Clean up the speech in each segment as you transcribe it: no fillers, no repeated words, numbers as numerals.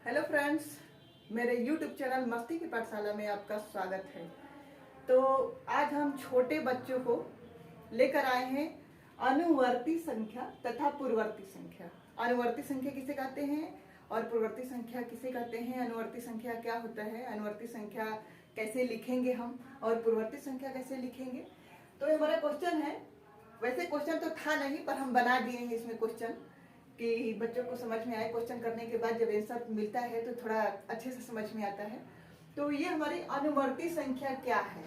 Hello friends, मेरे YouTube channel मस्ती की पाठशाला में आपका स्वागत है। तो आज हम छोटे बच्चों को लेकर आए हैं अनुवर्ती संख्या तथा पूर्ववर्ती संख्या। अनुवर्ती संख्या किसे कहते हैं और पूर्ववर्ती संख्या किसे कहते हैं? अनुवर्ती संख्या क्या होता है, अनुवर्ती संख्या कैसे लिखेंगे हम और पूर्ववर्ती संख्या कैसे लिखेंगे? तो ये हमारा क्वेश्चन है। वैसे क्वेश्चन तो था नहीं, पर हम बना दिए हैं इसमें क्वेश्चन कि बच्चों को समझ में आए। क्वेश्चन करने के बाद जब आंसर मिलता है तो थोड़ा अच्छे से समझ में आता है। तो ये हमारी अनुवर्ती संख्या क्या है?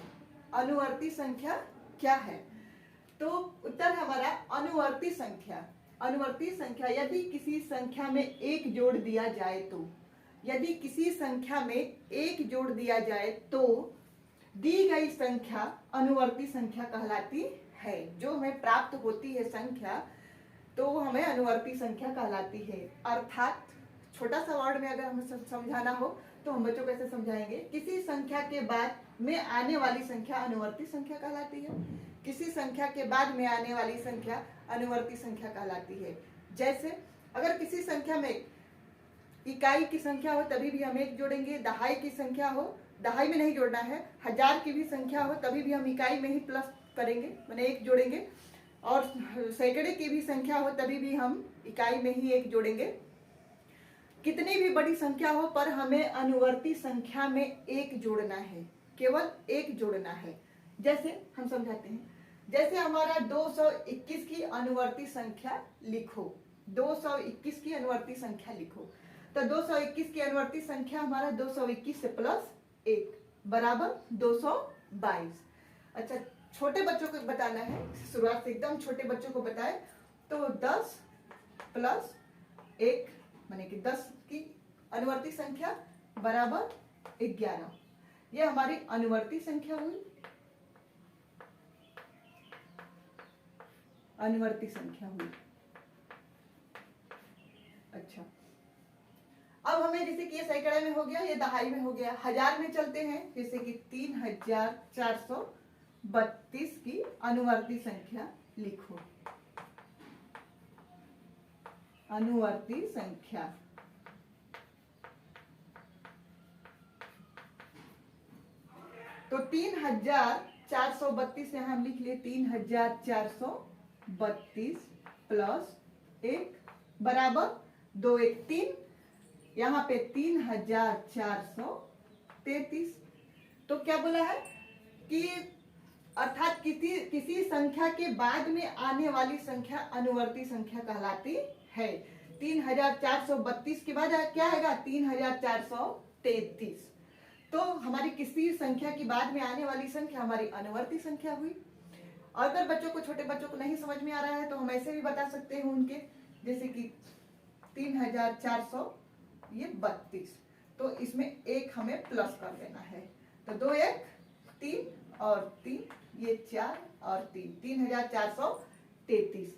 अनुवर्ती संख्या क्या है? तो उत्तर है हमारा अनुवर्ती संख्या। अनुवर्ती संख्या यदि किसी संख्या में एक जोड़ दिया जाए तो, यदि किसी संख्या में एक जोड़ दिया जाए तो दी गई संख्या अनुवर्ती संख्या कहलाती है। जो हमें प्राप्त होती है संख्या तो वो हमें अनुवर्ती संख्या कहलाती है। अर्थात छोटा सा वर्ड में अगर हमें समझाना हो तो हम बच्चों को कैसे समझाएंगे? किसी संख्या के बाद में आने वाली संख्या अनुवर्ती संख्या कहलाती है। किसी संख्या के बाद में आने वाली संख्या अनुवर्ती संख्या कहलाती है। जैसे अगर किसी संख्या में इकाई की संख्या हो तभी भी हम एक जोड़ेंगे, दहाई की संख्या हो, दहाई में नहीं जोड़ना है, हजार की भी संख्या हो तभी भी हम इकाई में ही प्लस करेंगे, मैंने एक जोड़ेंगे, और सैकड़े की भी संख्या हो तभी भी हम इकाई में ही एक जोड़ेंगे। कितनी भी बड़ी संख्या हो पर हमें अनुवर्ती संख्या में एक जोड़ना है, केवल एक जोड़ना है। जैसे हम समझाते हैं, जैसे हमारा 221 की अनुवर्ती संख्या लिखो, 221 की अनुवर्ती संख्या लिखो। तो 221 की अनुवर्ती संख्या हमारा 221 से प्लस 1 बराबर 222। अच्छा, छोटे बच्चों को बताना है, शुरुआत से एकदम छोटे बच्चों को बताए तो 10 प्लस 1 माने कि 10 की अनुवर्ती संख्या बराबर 11। यह हमारी अनुवर्ती संख्या हुई, अनुवर्ती संख्या हुई। अच्छा, अब हमें जैसे कि ये सैकड़े में हो गया, ये दहाई में हो गया, हजार में चलते हैं। जैसे कि 3432 की अनुवर्ती संख्या लिखो। अनुवर्ती संख्या तो 3432 यहां हम लिख लिए, 3432 प्लस 1 बराबर 2 1 3, यहाँ पे 3433। तो क्या बोला है कि अर्थात किसी संख्या के बाद में आने वाली संख्या अनुवर्ती संख्या कहलाती है। 3432 के बाद क्या आएगा? 3433। तो हमारी किसी संख्या के बाद में आने वाली संख्या हमारी अनुवर्ती संख्या हुई। अगर बच्चों को, छोटे बच्चों को नहीं समझ में आ रहा है तो हम ऐसे भी बता सकते हैं उनके, जैसे कि 3432, तो इसमें एक हमें प्लस कर देना है। तो 2 1 3 और 3, ये 4 और 3, 3433।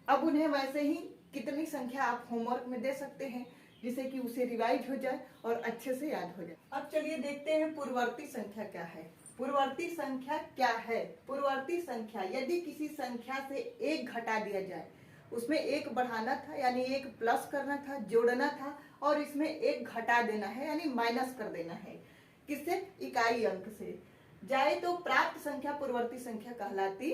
अब उन्हें वैसे ही कितनी संख्या आप होमवर्क में दे सकते हैं जिससे कि उसे रिवाइज हो जाए और अच्छे से याद हो जाए। अब चलिए देखते हैं पूर्ववर्ती संख्या क्या है। पूर्ववर्ती संख्या क्या है? पूर्ववर्ती संख्या यदि किसी संख्या से एक घटा दिया जाए, उसमें एक बढ़ाना था यानी एक प्लस करना था, जोड़ना था, और इसमें एक घटा देना है यानी माइनस कर देना है। किससे? इकाई अंक से जाए तो प्राप्त संख्या पूर्ववर्ती संख्या कहलाती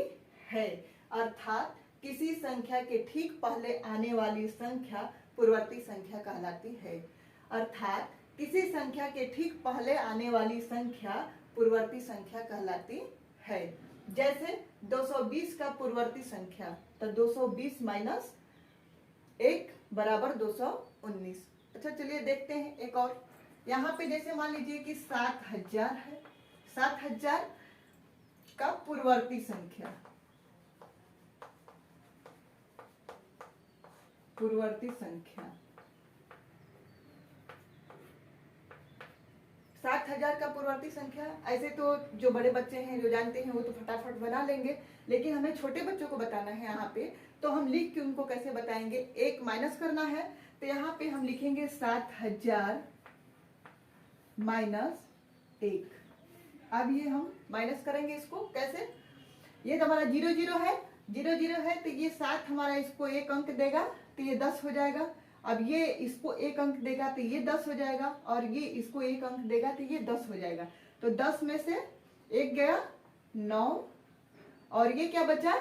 है। अर्थात किसी संख्या के ठीक पहले आने वाली संख्या पूर्ववर्ती संख्या कहलाती है। अर्थात किसी संख्या के ठीक पहले आने वाली संख्या पूर्ववर्ती संख्या कहलाती है। जैसे 220 का पूर्ववर्ती संख्या, तो 220 माइनस 1 बराबर 219। अच्छा, चलिए देखते हैं एक और। यहाँ पे जैसे मान लीजिए कि 7000 है, 7000 का पूर्ववर्ती संख्या, पूर्ववर्ती संख्या 7000 का पूर्ववर्ती संख्या। ऐसे तो जो बड़े बच्चे हैं, जो जानते हैं, वो तो फटाफट बना लेंगे, लेकिन हमें छोटे बच्चों को बताना है यहाँ पे, तो हम लिख के उनको कैसे बताएंगे? एक माइनस करना है, तो यहाँ पे हम लिखेंगे 7000 माइनस 1। अब ये हम माइनस करेंगे, इसको कैसे? ये तो हमारा 0 0 है, 0 0 है, तो ये 7 हमारा इसको एक अंक देगा, तो ये 10 हो जाएगा। अब ये इसको 1 अंक देगा तो ये 10 हो जाएगा, और ये इसको 1 अंक देगा तो ये 10 हो जाएगा। तो 10 में से 1 गया 9, और ये क्या बचा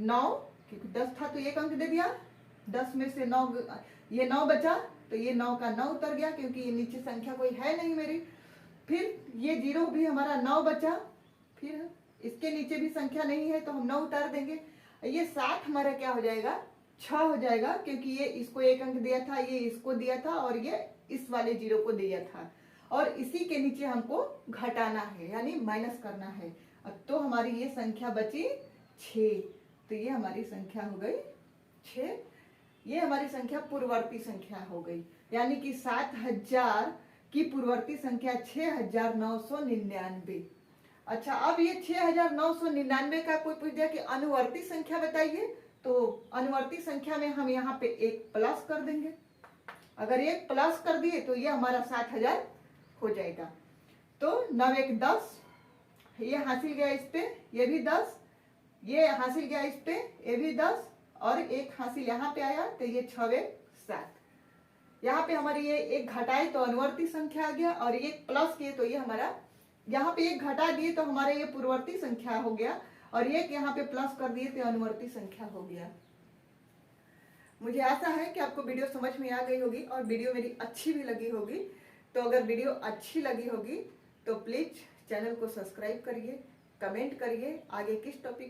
9, क्योंकि 10 था तो 1 अंक दे दिया। 10 में से 9, ये 9 बचा तो ये 9 का 9 उतर गया, क्योंकि ये नीचे संख्या कोई है नहीं मेरी। फिर ये 0 भी हमारा 9 बचा, फिर इसके नीचे भी संख्या नहीं है तो हम 9 उतार देंगे। ये 7 हमारा क्या हो जाएगा 6 हो जाएगा, क्योंकि ये इसको 1 अंक दिया था, ये इसको दिया था, और ये इस वाले 0 को दिया था, और इसी के नीचे हमको घटाना है यानी माइनस करना है। अब तो हमारी ये संख्या बची 6, तो ये हमारी संख्या हो गई 6। ये हमारी संख्या पूर्ववर्ती संख्या हो गई, यानी कि 7000 की पूर्ववर्ती संख्या 6999। अच्छा, अब ये 6999 का कोई पूछ दिया कि अनुवर्ती संख्या बताइए, तो अनुवर्ती संख्या में हम यहाँ पे 1 प्लस कर देंगे। अगर 1 प्लस कर दिए तो ये हमारा 7000 हो जाएगा। तो 9 1 10, ये हासिल गया इस पे, ये भी 10, ये हासिल गया इस पे, ये भी 10, और 1 हासिल यहाँ पे आया तो ये 6 1 7। यहाँ पे हमारी ये 1 घटाए तो अनुवर्ती संख्या आ गया, और 1 प्लस किए तो ये हमारा, यहाँ पे 1 घटा दिए तो हमारे ये पूर्ववर्ती संख्या हो गया, और 1 यहाँ पे प्लस कर दिए तो अनुवर्ती संख्या हो गया। मुझे आशा है कि आपको वीडियो समझ में आ गई होगी और वीडियो मेरी अच्छी भी लगी होगी। तो अगर वीडियो अच्छी लगी होगी तो प्लीज चैनल को सब्सक्राइब करिए, कमेंट करिए आगे किस टॉपिक